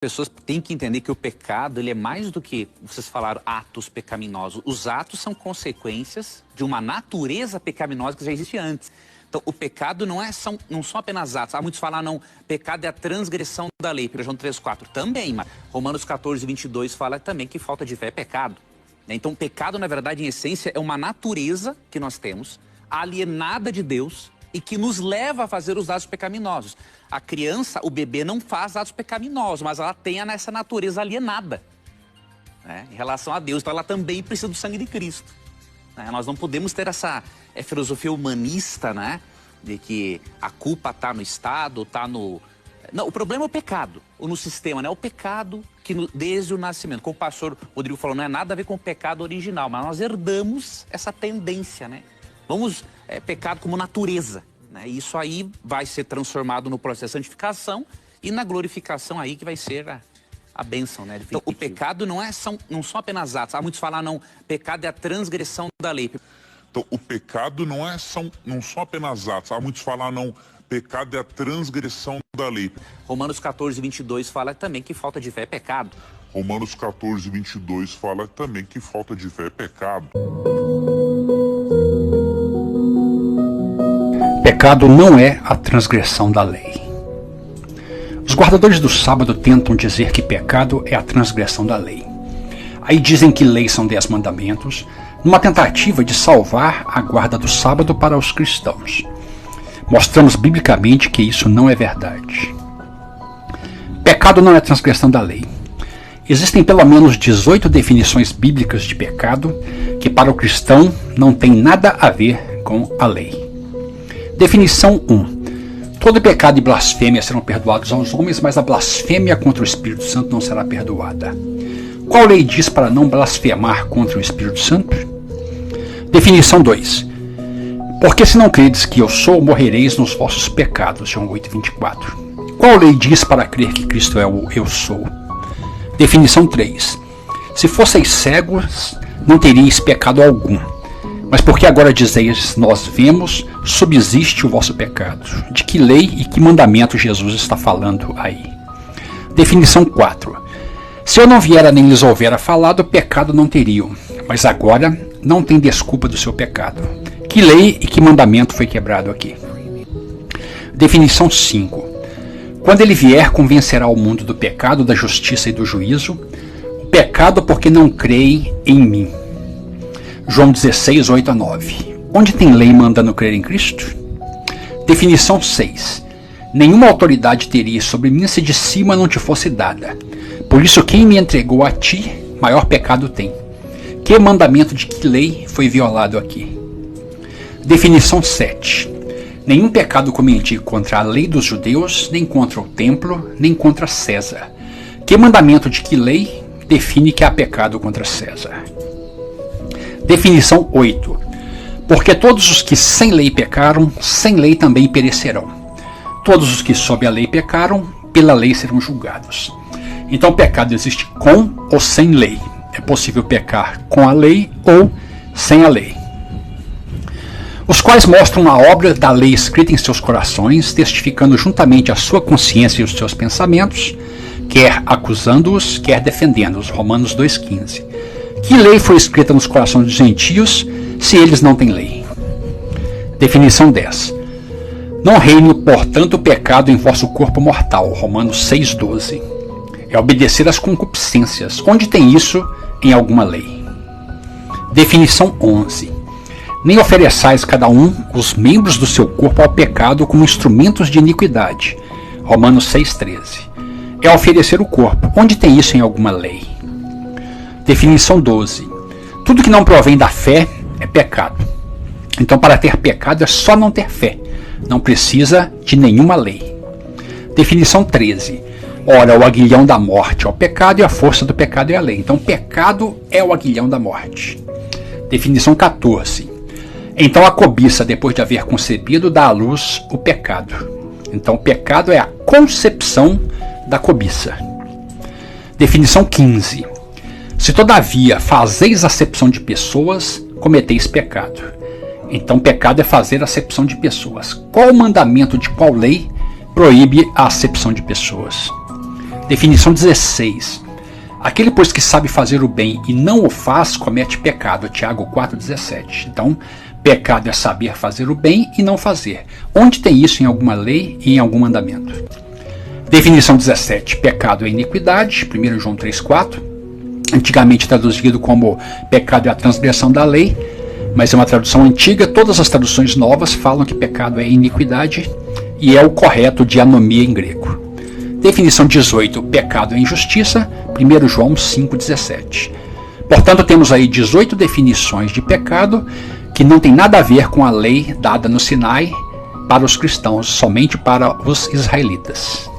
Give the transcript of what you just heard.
Pessoas têm que entender que o pecado, ele é mais do que, vocês falaram, atos pecaminosos. Os atos são consequências de uma natureza pecaminosa que já existe antes. Então, o pecado não são apenas atos. Muitos falam, não, pecado é a transgressão da lei. 1 João 3,4 também, mas Romanos 14:22 fala também que falta de fé é pecado. Então, pecado, na verdade, em essência, é uma natureza que nós temos, alienada de Deus, e que nos leva a fazer os atos pecaminosos. A criança, o bebê, não faz atos pecaminosos, mas ela tem essa natureza alienada, né, em relação a Deus. Então ela também precisa do sangue de Cristo, né? Nós não podemos ter essa filosofia humanista, né, de que a culpa está no Estado, está no... Não, o problema é o pecado, ou no sistema, né? O pecado que desde o nascimento, como o pastor Rodrigo falou, não é nada a ver com o pecado original, mas nós herdamos essa tendência, né? Vamos, pecado como natureza, né? E isso aí vai ser transformado no processo de santificação e na glorificação aí que vai ser a bênção, né? Então, o pecado não são apenas atos. Muitos falam, não, pecado é a transgressão da lei. Então, o pecado não são apenas atos. Muitos falam, não, pecado é a transgressão da lei. Romanos 14:22 fala também que falta de fé é pecado. Romanos 14:22 fala também que falta de fé é pecado. Pecado não é a transgressão da lei. Os guardadores do sábado tentam dizer que pecado é a transgressão da lei. Aí dizem que leis são 10 mandamentos, numa tentativa de salvar a guarda do sábado para os cristãos. Mostramos biblicamente que isso não é verdade. Pecado não é a transgressão da lei. Existem pelo menos 18 definições bíblicas de pecado que para o cristão não tem nada a ver com a lei. Definição 1. Todo pecado e blasfêmia serão perdoados aos homens, mas a blasfêmia contra o Espírito Santo não será perdoada. Qual lei diz para não blasfemar contra o Espírito Santo? Definição 2. Porque se não credes que eu sou, morrereis nos vossos pecados. João 8:24. Qual lei diz para crer que Cristo é o eu sou? Definição 3. Se fosseis cegos, não teríeis pecado algum. Mas porque agora dizeis, nós vemos, subsiste o vosso pecado. De que lei e que mandamento Jesus está falando aí? Definição 4. Se eu não viera nem lhes houvera falado, pecado não teriam. Mas agora não tem desculpa do seu pecado. Que lei e que mandamento foi quebrado aqui? Definição 5. Quando ele vier, convencerá o mundo do pecado, da justiça e do juízo. O pecado porque não creem em mim. João 16:8-9. Onde tem lei mandando crer em Cristo? Definição 6. Nenhuma autoridade teria sobre mim se de cima não te fosse dada. Por isso quem me entregou a ti, maior pecado tem. Que mandamento de que lei foi violado aqui? Definição 7. Nenhum pecado cometi contra a lei dos judeus, nem contra o templo, nem contra César. Que mandamento de que lei define que há pecado contra César? Definição 8. Porque todos os que sem lei pecaram, sem lei também perecerão. Todos os que sob a lei pecaram, pela lei serão julgados. Então o pecado existe com ou sem lei. É possível pecar com a lei ou sem a lei. Os quais mostram a obra da lei escrita em seus corações, testificando juntamente a sua consciência e os seus pensamentos, quer acusando-os, quer defendendo-os. Romanos 2,15. Que lei foi escrita nos corações dos gentios, se eles não têm lei? Definição 10. Não reine, portanto, o pecado em vosso corpo mortal. Romanos 6,12. É obedecer às concupiscências. Onde tem isso em alguma lei? Definição 11. Nem ofereçais cada um os membros do seu corpo ao pecado como instrumentos de iniquidade. Romanos 6,13. É oferecer o corpo. Onde tem isso em alguma lei? Definição 12. Tudo que não provém da fé é pecado. Então, para ter pecado é só não ter fé. Não precisa de nenhuma lei. Definição 13. Ora, o aguilhão da morte é o pecado e a força do pecado é a lei. Então, pecado é o aguilhão da morte. Definição 14. Então, a cobiça, depois de haver concebido, dá à luz o pecado. Então, o pecado é a concepção da cobiça. Definição 15. Se todavia fazeis acepção de pessoas, cometeis pecado. Então pecado é fazer acepção de pessoas. Qual mandamento de qual lei proíbe a acepção de pessoas? Definição 16. Aquele, pois, que sabe fazer o bem e não o faz, comete pecado. Tiago 4,17. Então, pecado é saber fazer o bem e não fazer. Onde tem isso em alguma lei e em algum mandamento? Definição 17. Pecado é iniquidade. 1 João 3,4. Antigamente traduzido como pecado é a transgressão da lei, mas é uma tradução antiga. Todas as traduções novas falam que pecado é iniquidade e é o correto de anomia em grego. Definição 18. Pecado é injustiça. 1 João 5,17. Portanto, temos aí 18 definições de pecado que não tem nada a ver com a lei dada no Sinai para os cristãos, somente para os israelitas.